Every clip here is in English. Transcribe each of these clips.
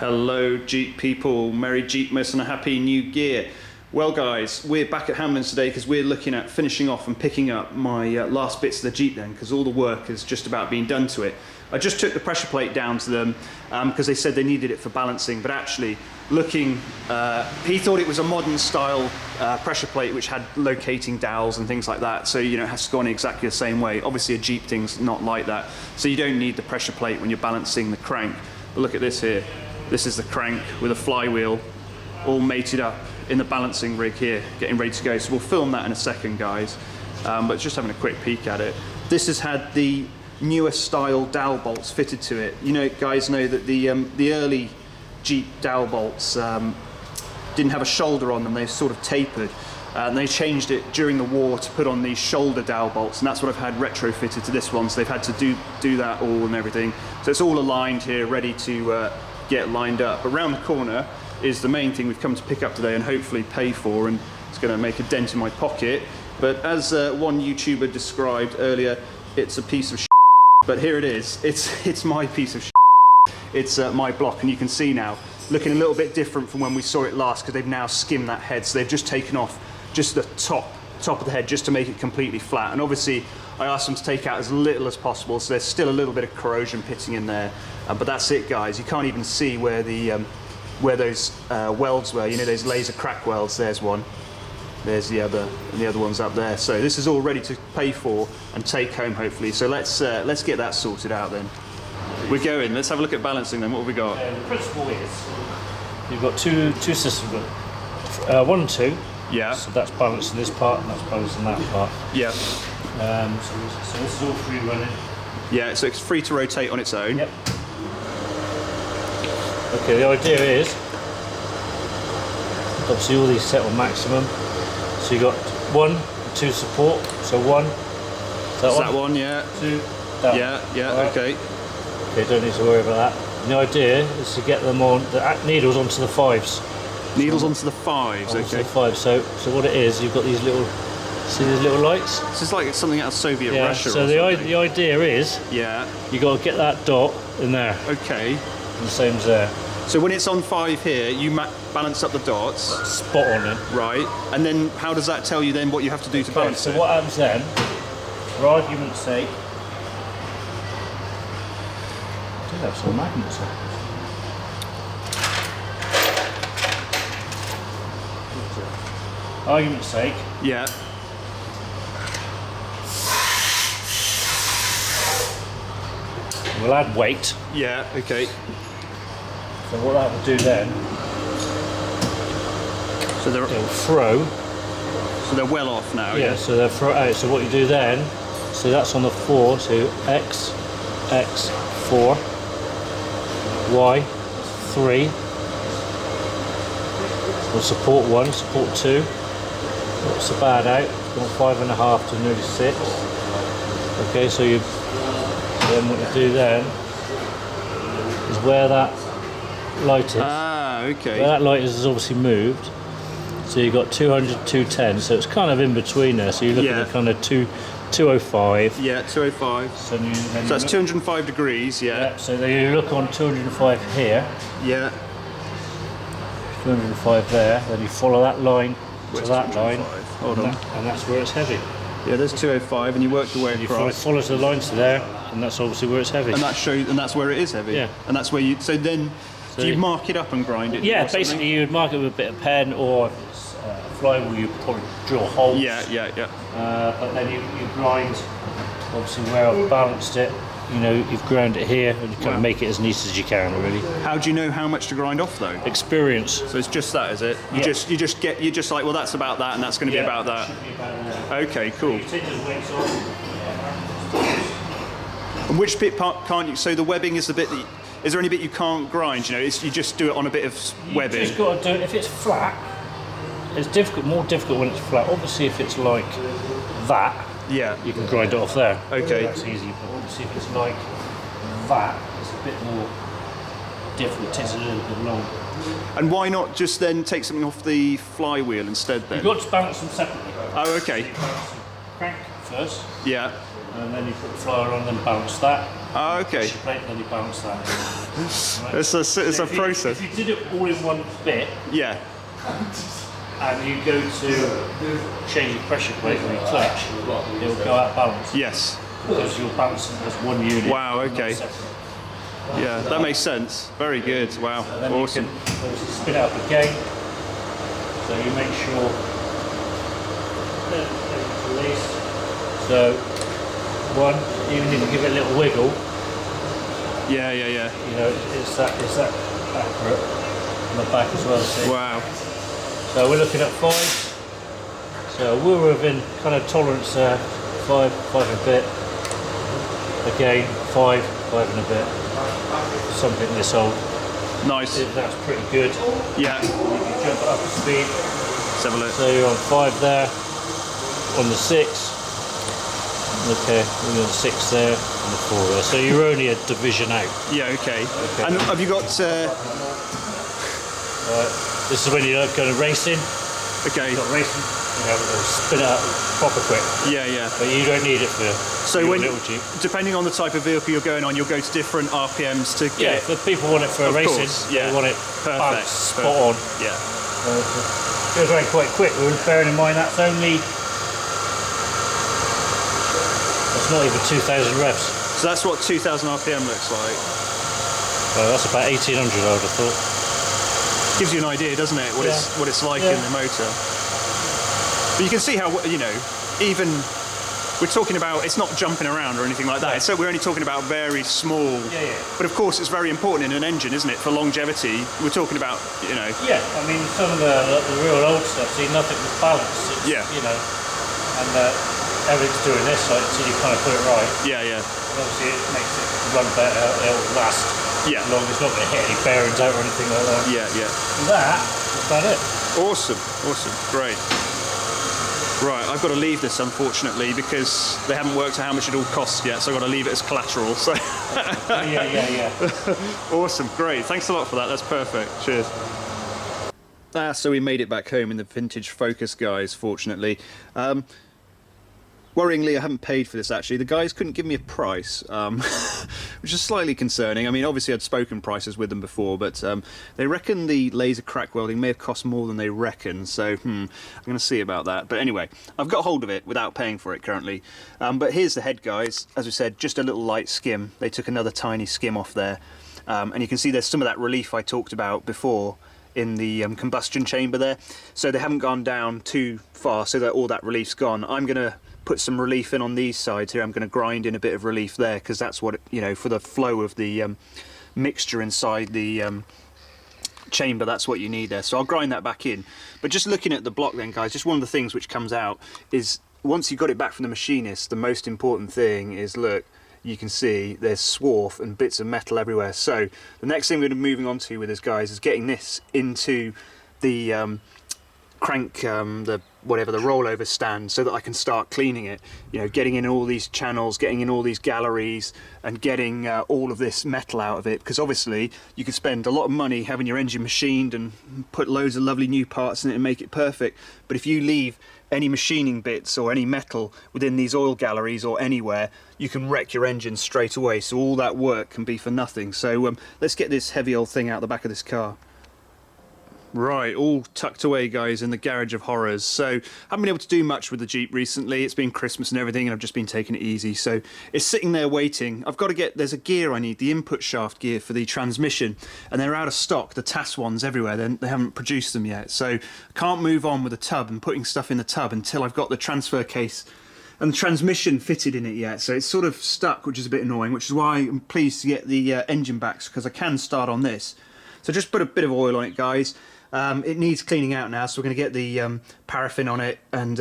Hello Jeep people, Merry Jeepmas and a Happy New Year. Well guys, we're back at Hamlin's today because we're looking at finishing off and picking up my last bits of the Jeep then, because all the work has just about been done to it. I just took the pressure plate down to them because they said they needed it for balancing, but actually looking, he thought it was a modern style pressure plate which had locating dowels and things like that, so you know it has to go on exactly the same way. Obviously a Jeep thing's not like that, so you don't need the pressure plate when you're balancing the crank. But look at this here. This is the crank with a flywheel all mated up in the balancing rig here, getting ready to go. So we'll film that in a second, guys. But just having a quick peek at it. This has had the newest style dowel bolts fitted to it. You know, guys know that the early Jeep dowel bolts didn't have a shoulder on them. They sort of tapered. And they changed it during the war to put on these shoulder dowel bolts, and that's what I've had retrofitted to this one. So they've had to do that all and everything. So it's all aligned here, ready to get lined up. But around the corner is the main thing we've come to pick up today and hopefully pay for, and it's going to make a dent in my pocket. But as one YouTuber described earlier, it's a piece of shit. But here it is. It's my piece of shit. It's my block, and you can see now, looking a little bit different from when we saw it last, because they've now skimmed that head. So they've just taken off just the top of the head just to make it completely flat. And obviously I asked them to take out as little as possible, so there's still a little bit of corrosion pitting in there. But that's it, guys. You can't even see where the where those welds were. You know, those laser crack welds. There's one. There's the other, and the other one's up there. So this is all ready to pay for and take home, hopefully. So let's get that sorted out then. We're going. Let's have a look at balancing then. What have we got? The principle is you've got two systems, 1 and 2. Yeah. So that's balancing this part and that's balancing that part. Yeah. So this is all free running. Yeah. So it's free to rotate on its own. Yep. Okay. The idea is obviously all these set on maximum. So you got 1 and 2 support. So 1. That one. Yeah. 2. That yeah. one. Yeah. Right. Okay. Okay. Don't need to worry about that. And the idea is to get them on the needles onto the 5s. Needles onto the 5s, onto okay. The 5s. So what it is, you've got these little, see these little lights? This is like something out of Soviet Russia. So the idea is, you got to get that dot in there. Okay. And the same as there. So when it's on 5 here, you balance up the dots. Spot on then. Right. And then how does that tell you then what you have to do to balance it? So what happens then, for argument's sake, I do have some magnets on. Argument's sake. Yeah. We'll add weight. Yeah, okay. So what that will do then, so they'll throw. So they're well off now, yeah? So they'll throw out. So what you do then, so that's on the 4, so X, 4, Y, 3. We'll support 1, support 2. What's the bad out? It's gone 5.5 to nearly 6. Okay, so then what you do then is where that light is. Ah, okay. Where that light is obviously moved. So you've got 200, 210. So it's kind of in between there. So you're looking at kind of 205. Yeah, 205. So that's 205 degrees, yeah. So then you look on 205 here. Yeah. 205 there. Then you follow that line. Where's to that line, hold on. And that's where it's heavy. Yeah, there's 205, and you work your way across. You follow the lines to there, and that's obviously where it's heavy. And that's where it is heavy. Yeah. And that's where you. So then, do you mark it up and grind it? Yeah, basically you would mark it with a bit of pen, or if it's flywheel, you probably drill holes. Yeah. But then you grind. Obviously, where I've balanced it, you know, you've ground it here, and you kind of make it as neat as you can, really. How do you know how much to grind off, though? Experience. So it's just that, is it? You're just like, well, that's about that, and that's going to be about that. Okay, cool. You take those weights off. And which bit can't you? So the webbing is the bit that. Is there any bit you can't grind? You know, you just do it on a bit of webbing. You just got to do it. If it's flat, it's difficult. More difficult when it's flat. Obviously, if it's like that. Yeah. You can grind it off there. Okay. That's easy, but obviously if it's like that, it's a bit more difficult, it takes a little bit longer. And why not just then take something off the flywheel instead then? You've got to balance them separately. Oh, okay. Crank first. Yeah. And then you put the flywheel on, then balance that. Oh, okay. Plate, then you balance that. Right? It's a process. If you did it all in one bit, Yeah. and you go to change the pressure plate when you clutch, it will go out of balance. Yes. Because you're balancing as one unit. Wow, okay. Yeah, that makes sense. Very good. Wow, Then awesome. you can obviously spin it up again. So you make sure that it's released. So one, even if you give it a little wiggle, Yeah. you know, it's that accurate on the back as well. See? Wow. So we're looking at 5. So we're within kind of tolerance there. 5 and a bit. Again, 5 and a bit. Something this old. Nice. That's pretty good. Yeah. You can jump it up to speed. Let's have a look. So you're on 5 there. On the 6. Okay, we're on 6 there. And the 4 there. So you're only a division out. Yeah. Okay. And have you got? Right. This is when you're going racing. Okay. You're not racing. You know, it'll spin it up proper quick. Yeah. But you don't need it for So your when, little Jeep. depending on the type of vehicle you're going on, you'll go to different RPMs to Yeah, get. if people want it for Of racing, course, yeah. they want it Perfect. spot on. Yeah. It goes around quite quick. We're bearing in mind that's only. That's not even 2,000 revs. So that's what 2,000 RPM looks like. Oh, that's about 1,800, I would have thought. Gives you an idea, doesn't it? What it's like in the motor. But you can see how, you know, even we're talking about, it's not jumping around or anything like that. So we're only talking about very small. Yeah. But of course, it's very important in an engine, isn't it? For longevity, we're talking about, you know. Yeah, I mean, some of the real old stuff, see, nothing was balanced. It's, Yeah. You know, and everything's doing this side until you kind of put it right. Yeah. And obviously, it makes it run better. It'll last. Yeah. Long. It's not going to hit any bearings out or anything like that. Yeah. That's about it. Awesome. Great. Right, I've got to leave this unfortunately because they haven't worked out how much it all costs yet, so I've got to leave it as collateral. So Yeah. awesome, great. Thanks a lot for that. That's perfect. Cheers. So we made it back home in the vintage Focus, guys, fortunately. Worryingly, I haven't paid for this actually. The guys couldn't give me a price, which is slightly concerning. I mean, obviously I'd spoken prices with them before, but they reckon the laser crack welding may have cost more than they reckon, so I'm going to see about that. But anyway, I've got hold of it without paying for it currently. But here's the head, guys. As we said, just a little light skim. They took another tiny skim off there. And you can see there's some of that relief I talked about before in the combustion chamber there. So they haven't gone down too far, so that all that relief's gone. I'm going to put some relief in on these sides here. I'm going to grind in a bit of relief there because that's what, you know, for the flow of the mixture inside the chamber, that's what you need there. So I'll grind that back in. But just looking at the block then, guys, just one of the things which comes out is once you got it back from the machinist, the most important thing is, look, you can see there's swarf and bits of metal everywhere. So the next thing we're going to be moving on to with this, guys, is getting this into the the rollover stand so that I can start cleaning it, you know, getting in all these channels, getting in all these galleries and getting all of this metal out of it, because obviously you could spend a lot of money having your engine machined and put loads of lovely new parts in it and make it perfect, but if you leave any machining bits or any metal within these oil galleries or anywhere, you can wreck your engine straight away. So all that work can be for nothing. So let's get this heavy old thing out the back of this car. Right, all tucked away, guys, in the garage of horrors. So I haven't been able to do much with the Jeep recently. It's been Christmas and everything, and I've just been taking it easy. So it's sitting there waiting. I've got to get, there's a gear I need, the input shaft gear for the transmission, and they're out of stock, the TAS ones everywhere. They haven't produced them yet. So I can't move on with the tub and putting stuff in the tub until I've got the transfer case and the transmission fitted in it yet. So it's sort of stuck, which is a bit annoying, which is why I'm pleased to get the engine back, because I can start on this. So just put a bit of oil on it, guys. It needs cleaning out now, so we're going to get the paraffin on it and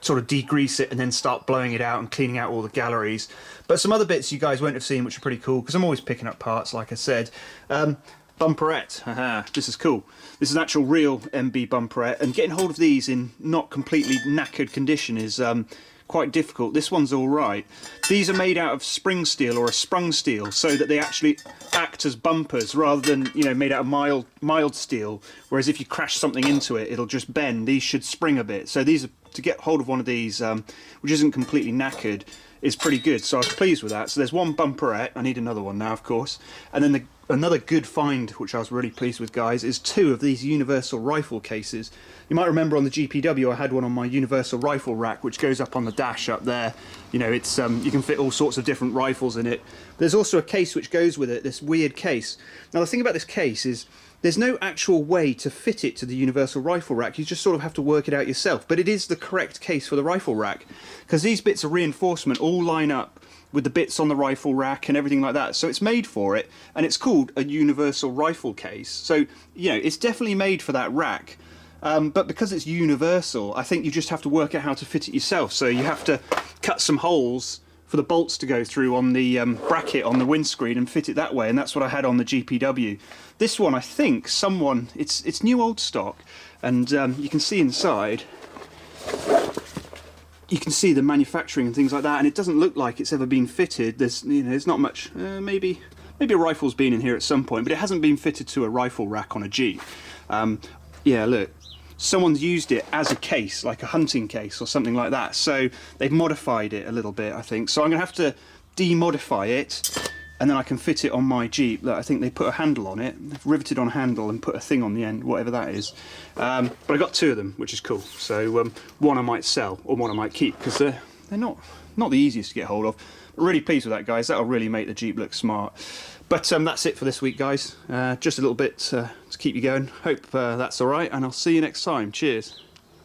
sort of degrease it and then start blowing it out and cleaning out all the galleries. But some other bits you guys won't have seen, which are pretty cool, because I'm always picking up parts, like I said. Bumperette, haha, this is cool. This is an actual real MB bumperette, and getting hold of these in not completely knackered condition is quite difficult. This one's all right. These are made out of spring steel or a sprung steel, so that they actually act as bumpers rather than, you know, made out of mild steel, whereas if you crash something into it, it'll just bend. These should spring a bit. So these are, to get hold of one of these which isn't completely knackered, is pretty good. So I was pleased with that. So there's one bumperette. I need another one now, of course. And then another good find, which I was really pleased with, guys, is 2 of these universal rifle cases. You might remember on the GPW I had one on my universal rifle rack, which goes up on the dash up there. You know, it's you can fit all sorts of different rifles in it. There's also a case which goes with it, this weird case. Now the thing about this case is there's no actual way to fit it to the universal rifle rack. You just sort of have to work it out yourself. But it is the correct case for the rifle rack, because these bits of reinforcement all line up with the bits on the rifle rack and everything like that. So it's made for it, and it's called a universal rifle case. So, you know, it's definitely made for that rack. But because it's universal, I think you just have to work out how to fit it yourself. So you have to cut some holes for the bolts to go through on the bracket on the windscreen and fit it that way, and that's what I had on the GPW. This one, I think it's new old stock, and you can see inside, you can see the manufacturing and things like that, and it doesn't look like it's ever been fitted. There's, you know, there's not much. Maybe a rifle's been in here at some point, but it hasn't been fitted to a rifle rack on a Jeep. Yeah, look, someone's used it as a case, like a hunting case or something like that. So they've modified it a little bit, I think. So I'm gonna have to demodify it, and then I can fit it on my Jeep. Look, I think they put a handle on it. They've riveted on a handle and put a thing on the end, whatever that is. But I got 2 of them, which is cool. So one I might sell, or one I might keep, because they're not the easiest to get hold of. But really pleased with that, guys. That'll really make the Jeep look smart. But that's it for this week, guys. Just a little bit to keep you going. Hope that's all right, and I'll see you next time. Cheers.